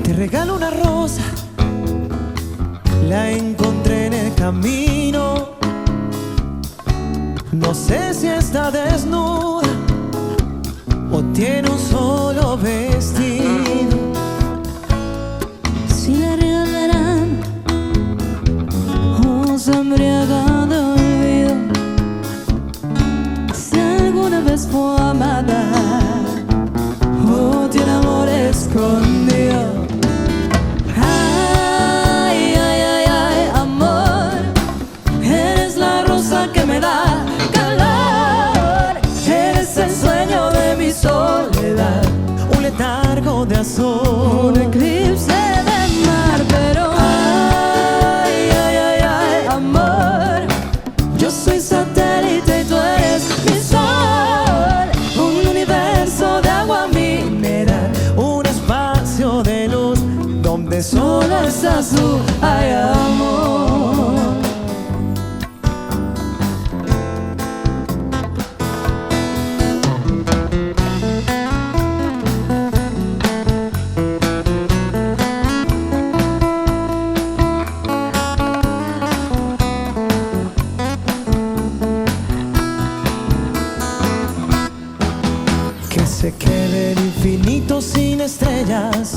Te regalo una rosa, la encontré en el camino. No sé si está desnuda o tiene un solo vestido. Si le regalarán o se embriaga de olvido, si alguna vez fue amada o tiene amor escondido. Ay, ay, ay, ay, amor, eres la rosa que me da calor, eres el sueño de mi soledad, Un letargo de azul, un eclipse de mar, pero ay, ay, ay, ay, amor, yo soy satélite y tú eres mi sol, un universo de agua mineral, un espacio de luz donde solo estás tú, ay, amor. Que se quede el infinito sin estrellas,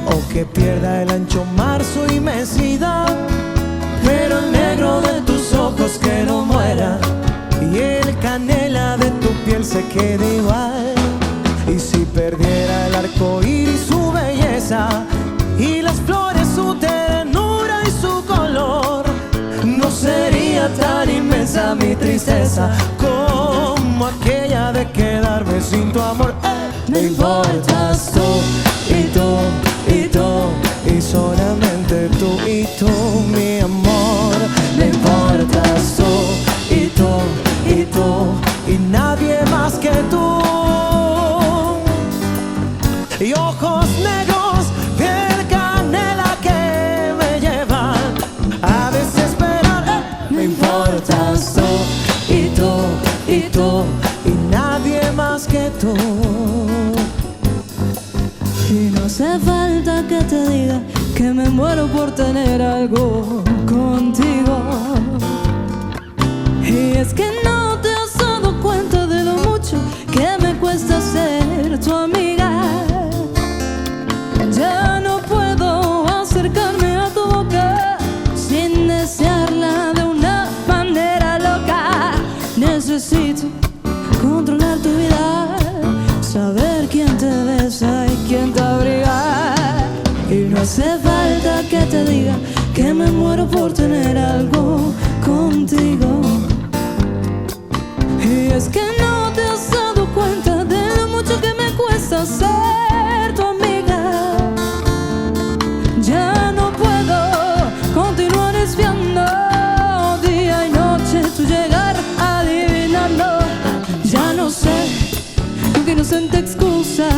o que pierda el ancho mar su inmensidad, pero el negro de tus ojos que no muera y el canela de tu piel se quede igual. Y si perdiera el arco iris su belleza y las flores su ternura y su color, no sería tan inmensa mi tristeza como aquella de quedarme sin tu amor. Me importas tú Y tú, y tú, y solamente tú y tú, mi amor. me importas tú Y tú, y tú, y nadie más que tú. Y ojos negros, piel canela que me llevan a desesperar. me importas tú Y tú, y tú, y nadie más que tú. y no hace falta que te diga que me muero por tener algo contigo. Y es que no te has dado cuenta de lo mucho que me cuesta ser tu amiga. Ya no puedo acercarme a tu boca sin desearla de una manera loca. Necesito controlar tu vida, saber quién te besa y quién te abriga. Y no hace falta que te diga que me muero por tener algo contigo. Y es que no te has dado cuenta de lo mucho que me cuesta ser tu amiga. Ya no puedo continuar espiando día y noche tu llegar adivinando. Ya no sé con qué inocente excusa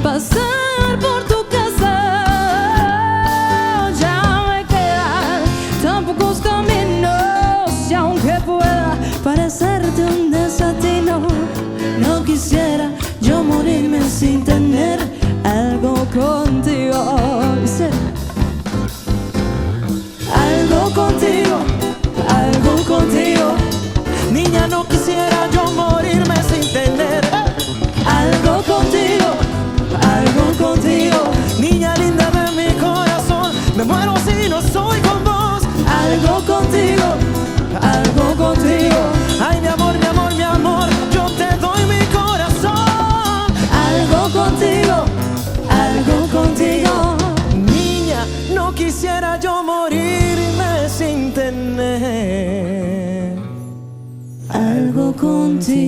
pasar por tu casa. Ya me quedan tan pocos caminos y aunque pueda parecerte un desatino, no quisiera yo morirme sin tener algo contigo. Dice, algo contigo, algo contigo. Niña, no quisiera yo morirme sin tener Algo contigo, algo contigo, niña linda de mi corazón. Me muero si no soy con vos. algo contigo, algo contigo, Ay, mi amor, mi amor, mi amor, yo te doy mi corazón. algo contigo, algo contigo. Niña, no quisiera yo morirme sin tener Algo contigo.